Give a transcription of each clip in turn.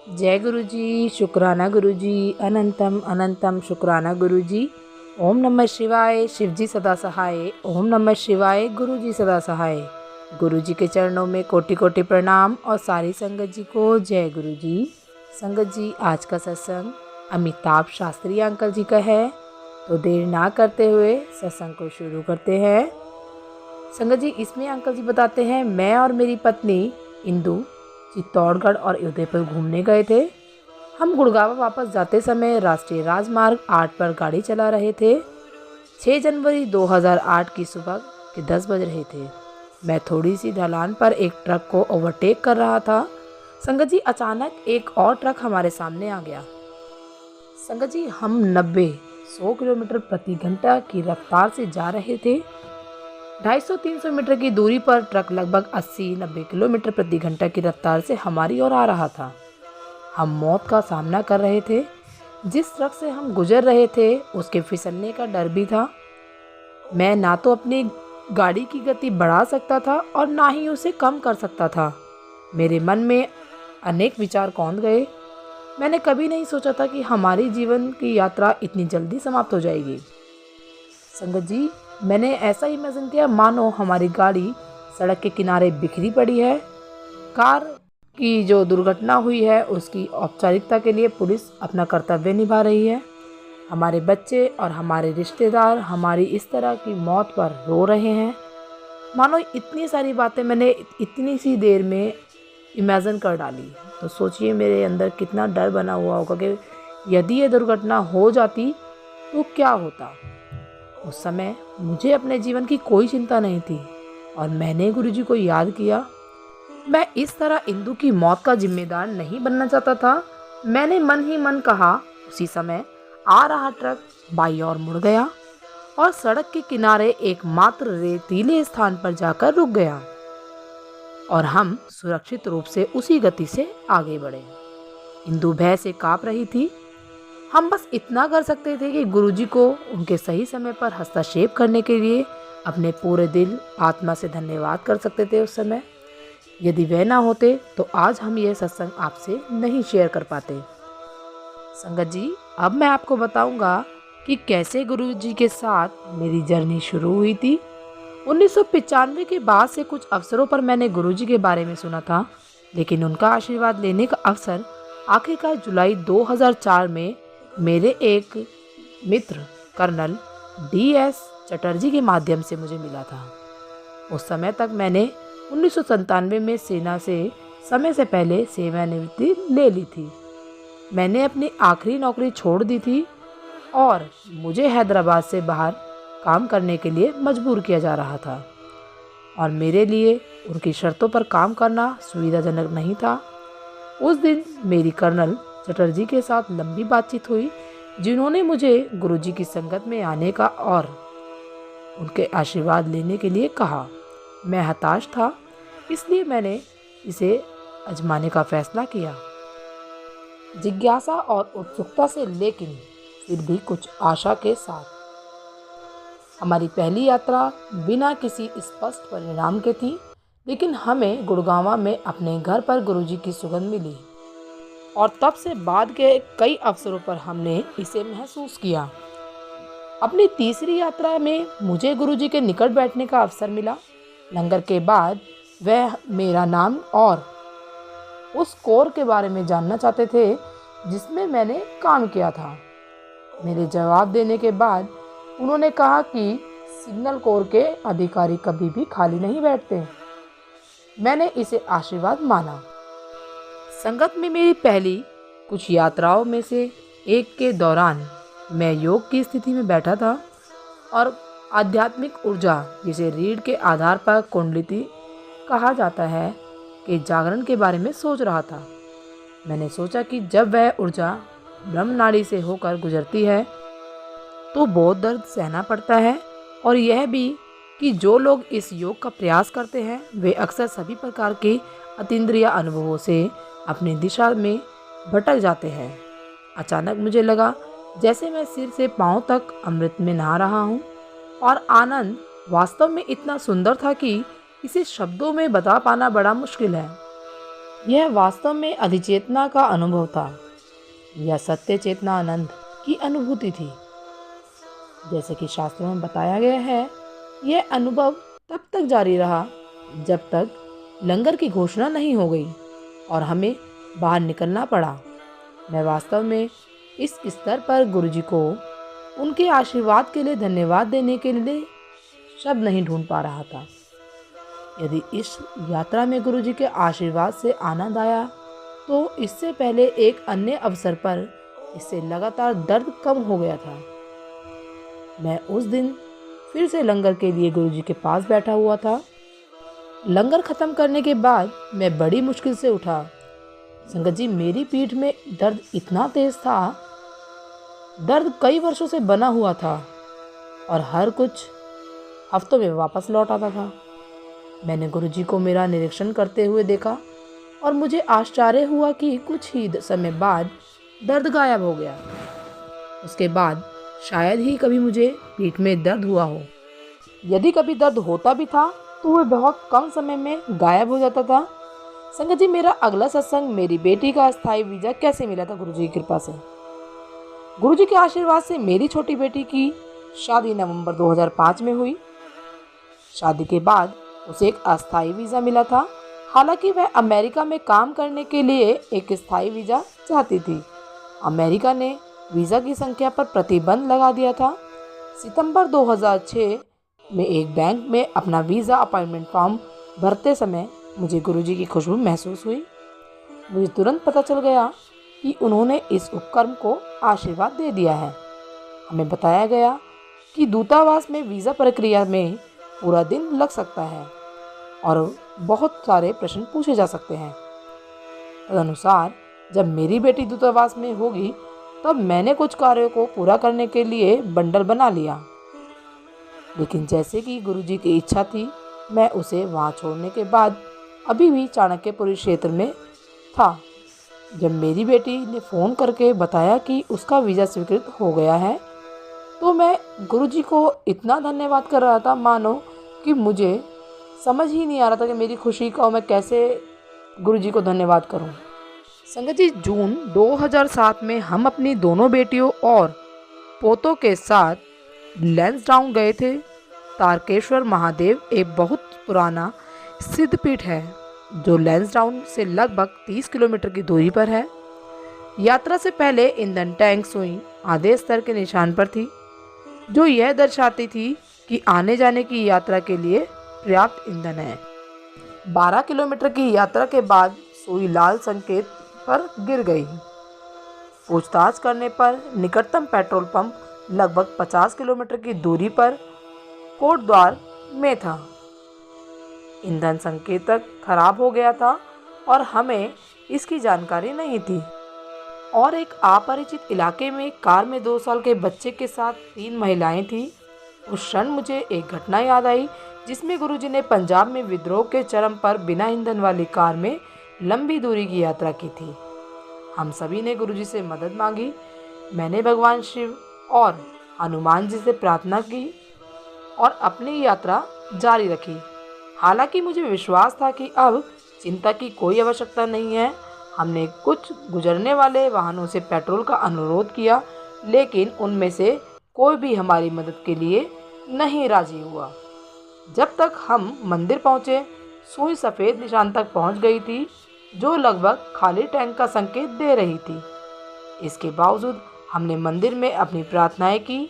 जय गुरु जी, शुक्राना गुरु जी, अनंतम अनंतम शुक्राना गुरु जी। ओम नमः शिवाय, शिव जी सदा सहाय। ओम नमः शिवाय, गुरु जी सदा सहाय। गुरु जी के चरणों में कोटि कोटि प्रणाम और सारी संगत जी को जय गुरु जी। संगत जी, आज का सत्संग अमिताभ शास्त्री अंकल जी का है, तो देर ना करते हुए सत्संग को शुरू करते हैं। संगत जी, इसमें अंकल जी बताते हैं, मैं और मेरी पत्नी इंदु चित्तौड़गढ़ और उदयपुर घूमने गए थे। हम गुड़गांव वापस जाते समय राष्ट्रीय राजमार्ग 8 पर गाड़ी चला रहे थे। 6 जनवरी 2008 की सुबह के 10 बज रहे थे। मैं थोड़ी सी ढलान पर एक ट्रक को ओवरटेक कर रहा था। संगत जी, अचानक एक और ट्रक हमारे सामने आ गया। संगत जी, हम 90-100 किलोमीटर प्रति घंटा की रफ्तार से जा रहे थे। 250-300 मीटर की दूरी पर ट्रक लगभग 80-90 किलोमीटर प्रति घंटा की रफ्तार से हमारी ओर आ रहा था। हम मौत का सामना कर रहे थे। जिस ट्रक से हम गुजर रहे थे उसके फिसलने का डर भी था। मैं ना तो अपनी गाड़ी की गति बढ़ा सकता था और ना ही उसे कम कर सकता था। मेरे मन में अनेक विचार कौंध गए। मैंने कभी नहीं सोचा था कि हमारी जीवन की यात्रा इतनी जल्दी समाप्त हो जाएगी। संगत जी, मैंने ऐसा इमेजिन किया मानो हमारी गाड़ी सड़क के किनारे बिखरी पड़ी है। कार की जो दुर्घटना हुई है उसकी औपचारिकता के लिए पुलिस अपना कर्तव्य निभा रही है। हमारे बच्चे और हमारे रिश्तेदार हमारी इस तरह की मौत पर रो रहे हैं। मानो इतनी सारी बातें मैंने इतनी सी देर में इमेजिन कर डाली। तो सोचिए मेरे अंदर कितना डर बना हुआ होगा कि यदि ये दुर्घटना हो जाती तो क्या होता। उस समय मुझे अपने जीवन की कोई चिंता नहीं थी और मैंने गुरुजी को याद किया। मैं इस तरह इंदु की मौत का जिम्मेदार नहीं बनना चाहता था। मैंने मन ही मन कहा। उसी समय आ रहा ट्रक बाईं ओर मुड़ गया और सड़क के किनारे एकमात्र रेतीले स्थान पर जाकर रुक गया और हम सुरक्षित रूप से उसी गति से आगे बढ़े। इंदु भय से कांप रही थी। हम बस इतना कर सकते थे कि गुरुजी को उनके सही समय पर हस्तक्षेप करने के लिए अपने पूरे दिल आत्मा से धन्यवाद कर सकते थे उस समय। यदि वे ना होते तो आज हम ये सत्संग आपसे नहीं शेयर कर पाते। संगत जी, अब मैं आपको बताऊंगा कि कैसे गुरुजी के साथ मेरी जर्नी शुरू हुई थी। 1995 के बाद से कुछ अवसरों पर मैंने गुरुजी के बारे में सुना था, लेकिन उनका आशीर्वाद लेने का अवसर आखिरकार जुलाई 2004 में मेरे एक मित्र कर्नल DS चटर्जी के माध्यम से मुझे मिला था। उस समय तक मैंने 1997 में सेना से समय से पहले सेवानिवृत्ति ले ली थी। मैंने अपनी आखिरी नौकरी छोड़ दी थी और मुझे हैदराबाद से बाहर काम करने के लिए मजबूर किया जा रहा था और मेरे लिए उनकी शर्तों पर काम करना सुविधाजनक नहीं था। उस दिन मेरी कर्नल चटर्जी के साथ लंबी बातचीत हुई, जिन्होंने मुझे गुरुजी की संगत में आने का और उनके आशीर्वाद लेने के लिए कहा। मैं हताश था, इसलिए मैंने इसे आजमाने का फैसला किया। जिज्ञासा और उत्सुकता से, लेकिन फिर भी कुछ आशा के साथ। हमारी पहली यात्रा बिना किसी स्पष्ट परिणाम के थी, लेकिन हमें गुड़गांव में अपने घर पर गुरुजी की सुगंध मिली और तब से बाद के कई अवसरों पर हमने इसे महसूस किया। अपनी तीसरी यात्रा में मुझे गुरुजी के निकट बैठने का अवसर मिला। लंगर के बाद वह मेरा नाम और उस कोर के बारे में जानना चाहते थे जिसमें मैंने काम किया था। मेरे जवाब देने के बाद उन्होंने कहा कि सिग्नल कोर के अधिकारी कभी भी खाली नहीं बैठते। मैंने इसे आशीर्वाद माना। संगत में मेरी पहली कुछ यात्राओं में से एक के दौरान मैं योग की स्थिति में बैठा था और आध्यात्मिक ऊर्जा, जिसे रीढ़ के आधार पर कुंडलिनी कहा जाता है, के जागरण के बारे में सोच रहा था। मैंने सोचा कि जब वह ऊर्जा ब्रह्म नाड़ी से होकर गुजरती है तो बहुत दर्द सहना पड़ता है, और यह भी कि जो लोग इस योग का प्रयास करते हैं वे अक्सर सभी प्रकार के अतीन्द्रिय अनुभवों से अपनी दिशा में भटक जाते हैं। अचानक मुझे लगा जैसे मैं सिर से पांव तक अमृत में नहा रहा हूँ और आनंद वास्तव में इतना सुंदर था कि इसे शब्दों में बता पाना बड़ा मुश्किल है। यह वास्तव में अधिचेतना का अनुभव था। यह सत्य चेतना आनंद की अनुभूति थी। जैसे कि शास्त्रों में बताया गया है, यह अनुभव तब तक जारी रहा जब तक लंगर की घोषणा नहीं हो गई और हमें बाहर निकलना पड़ा। मैं वास्तव में इस स्तर पर गुरुजी को उनके आशीर्वाद के लिए धन्यवाद देने के लिए शब्द नहीं ढूंढ पा रहा था। यदि इस यात्रा में गुरुजी के आशीर्वाद से आनंद आया, तो इससे पहले एक अन्य अवसर पर इससे लगातार दर्द कम हो गया था। मैं उस दिन फिर से लंगर के लिए गुरुजी के पास बैठा हुआ था। लंगर खत्म करने के बाद मैं बड़ी मुश्किल से उठा। संगत जी, मेरी पीठ में दर्द इतना तेज था। दर्द कई वर्षों से बना हुआ था और हर कुछ हफ्तों में वापस लौट आता था। मैंने गुरुजी को मेरा निरीक्षण करते हुए देखा और मुझे आश्चर्य हुआ कि कुछ ही समय बाद दर्द गायब हो गया। उसके बाद शायद ही कभी मुझे पीठ में दर्द हुआ हो। यदि कभी दर्द होता भी था तो वह बहुत कम समय में गायब हो जाता था। संगत जी, मेरा अगला सत्संग मेरी बेटी का अस्थायी वीज़ा कैसे मिला था गुरुजी की कृपा से। गुरुजी के आशीर्वाद से मेरी छोटी बेटी की शादी नवंबर 2005 में हुई। शादी के बाद उसे एक अस्थायी वीज़ा मिला था। हालांकि वह अमेरिका में काम करने के लिए एक स्थायी वीज़ा चाहती थी। अमेरिका ने वीज़ा की संख्या पर प्रतिबंध लगा दिया था। सितंबर 2006 में एक बैंक में अपना वीज़ा अपॉइंटमेंट फॉर्म भरते समय मुझे गुरुजी की खुशबू महसूस हुई। मुझे तुरंत पता चल गया कि उन्होंने इस उपक्रम को आशीर्वाद दे दिया है। हमें बताया गया कि दूतावास में वीज़ा प्रक्रिया में पूरा दिन लग सकता है और बहुत सारे प्रश्न पूछे जा सकते हैं। तदनुसार जब मेरी बेटी दूतावास में होगी, तब मैंने कुछ कार्यों को पूरा करने के लिए बंडल बना लिया। लेकिन जैसे कि गुरुजी की इच्छा थी, मैं उसे वहाँ छोड़ने के बाद अभी भी चाणक्यपुरी क्षेत्र में था। जब मेरी बेटी ने फ़ोन करके बताया कि उसका वीज़ा स्वीकृत हो गया है, तो मैं गुरुजी को इतना धन्यवाद कर रहा था मानो कि मुझे समझ ही नहीं आ रहा था कि मेरी खुशी का मैं कैसे गुरुजी को धन्यवाद करूं। संगत जी, जून 2007 में हम अपनी दोनों बेटियों और पोतों के साथ लैंसडाउन गए थे। तारकेश्वर महादेव एक बहुत पुराना सिद्धपीठ है जो लैंसडाउन से लगभग 30 किलोमीटर की दूरी पर है। यात्रा से पहले ईंधन टैंक सुई आधे स्तर के निशान पर थी, जो यह दर्शाती थी कि आने जाने की यात्रा के लिए पर्याप्त ईंधन है। 12 किलोमीटर की यात्रा के बाद सुई लाल संकेत पर गिर गई। पूछताछ करने पर निकटतम पेट्रोल पंप लगभग 50 किलोमीटर की दूरी पर कोटद्वार में था। ईंधन संकेतक खराब हो गया था और हमें इसकी जानकारी नहीं थी। और एक अपरिचित इलाके में कार में 2 साल के बच्चे के साथ 3 महिलाएं थीं। उस क्षण मुझे एक घटना याद आई जिसमें गुरुजी ने पंजाब में विद्रोह के चरम पर बिना ईंधन वाली कार में लंबी दूरी की यात्रा की थी। हम सभी ने गुरुजी से मदद मांगी। मैंने भगवान शिव और हनुमान जी से प्रार्थना की और अपनी यात्रा जारी रखी। हालांकि मुझे विश्वास था कि अब चिंता की कोई आवश्यकता नहीं है। हमने कुछ गुजरने वाले वाहनों से पेट्रोल का अनुरोध किया, लेकिन उनमें से कोई भी हमारी मदद के लिए नहीं राजी हुआ। जब तक हम मंदिर पहुंचे, सुई सफ़ेद निशान तक पहुंच गई थी, जो लगभग खाली टैंक का संकेत दे रही थी। इसके बावजूद हमने मंदिर में अपनी प्रार्थनाएं की।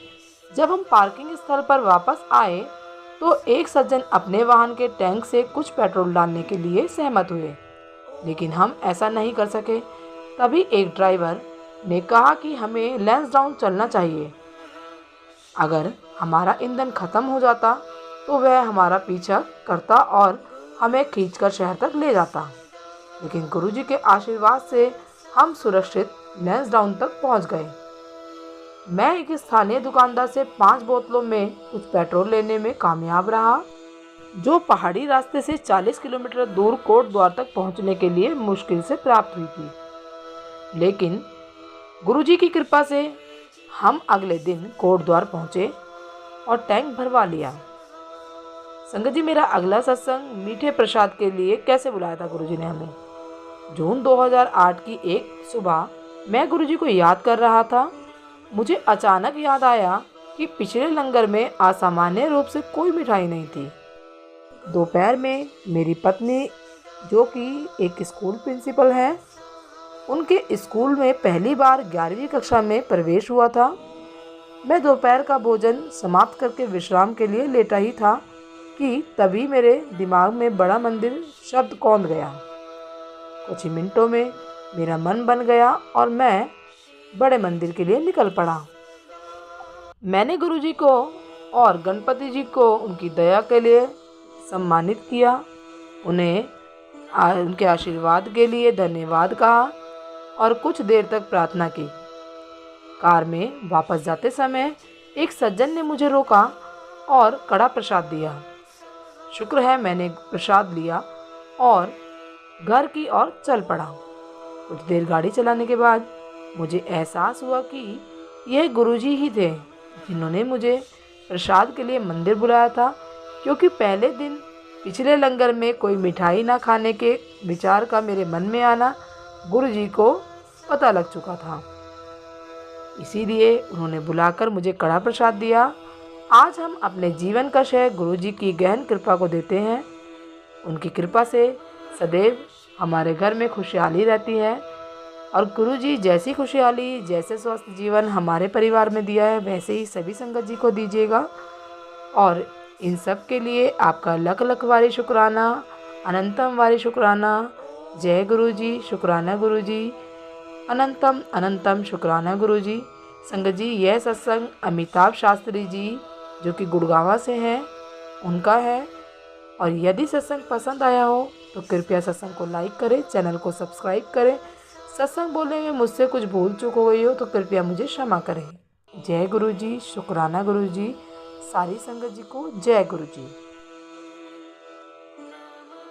जब हम पार्किंग स्थल पर वापस आए तो एक सज्जन अपने वाहन के टैंक से कुछ पेट्रोल डालने के लिए सहमत हुए, लेकिन हम ऐसा नहीं कर सके। तभी एक ड्राइवर ने कहा कि हमें लैंसडाउन चलना चाहिए। अगर हमारा ईंधन खत्म हो जाता तो वह हमारा पीछा करता और हमें खींचकर शहर तक ले जाता। लेकिन गुरुजी के आशीर्वाद से हम सुरक्षित लैंसडाउन तक पहुंच गए। मैं एक स्थानीय दुकानदार से 5 बोतलों में कुछ पेट्रोल लेने में कामयाब रहा, जो पहाड़ी रास्ते से 40 किलोमीटर दूर कोटद्वार तक पहुंचने के लिए मुश्किल से प्राप्त हुई थी। लेकिन गुरुजी की कृपा से हम अगले दिन कोटद्वार पहुंचे और टैंक भरवा लिया। संगत जी, मेरा अगला सत्संग मीठे प्रसाद के लिए कैसे बुलाया था गुरुजी ने हमें। जून 2008 की एक सुबह मैं गुरुजी को याद कर रहा था। मुझे अचानक याद आया कि पिछले लंगर में असामान्य रूप से कोई मिठाई नहीं थी। दोपहर में मेरी पत्नी, जो कि एक स्कूल प्रिंसिपल है, उनके स्कूल में पहली बार 11वीं कक्षा में प्रवेश हुआ था। मैं दोपहर का भोजन समाप्त करके विश्राम के लिए लेटा ही था कि तभी मेरे दिमाग में बड़ा मंदिर शब्द कौंध गया। कुछ ही मिनटों में मेरा मन बन गया और मैं बड़े मंदिर के लिए निकल पड़ा। मैंने गुरुजी को और गणपति जी को उनकी दया के लिए सम्मानित किया, उन्हें उनके आशीर्वाद के लिए धन्यवाद कहा और कुछ देर तक प्रार्थना की। कार में वापस जाते समय एक सज्जन ने मुझे रोका और कड़ा प्रसाद दिया। शुक्र है मैंने प्रसाद लिया और घर की ओर चल पड़ा। कुछ देर गाड़ी चलाने के बाद मुझे एहसास हुआ कि यह गुरुजी ही थे जिन्होंने मुझे प्रसाद के लिए मंदिर बुलाया था, क्योंकि पहले दिन पिछले लंगर में कोई मिठाई ना खाने के विचार का मेरे मन में आना गुरुजी को पता लग चुका था। इसीलिए उन्होंने बुलाकर मुझे कड़ा प्रसाद दिया। आज हम अपने जीवन का श्रेय गुरुजी की गहन कृपा को देते हैं। उनकी कृपा से सदैव हमारे घर में खुशहाली रहती है और गुरुजी जैसी खुशहाली, जैसे स्वस्थ जीवन हमारे परिवार में दिया है, वैसे ही सभी संगत जी को दीजिएगा। और इन सब के लिए आपका लख लख वारी शुक्राना, अनंतम वारी शुक्राना। जय गुरुजी, शुक्राना गुरुजी, अनंतम अनंतम शुक्राना गुरुजी। संगत जी, यह सत्संग अमिताभ शास्त्री जी, जो कि गुड़गांव से हैं, उनका है। और यदि सत्संग पसंद आया हो तो कृपया सत्संग को लाइक करें, चैनल को सब्सक्राइब करें। सत्संग बोलने में मुझसे कुछ भूल चूक हो गई हो तो कृपया मुझे क्षमा करें। जय गुरुजी, शुक्राना गुरुजी। सारी संगत जी को जय गुरुजी।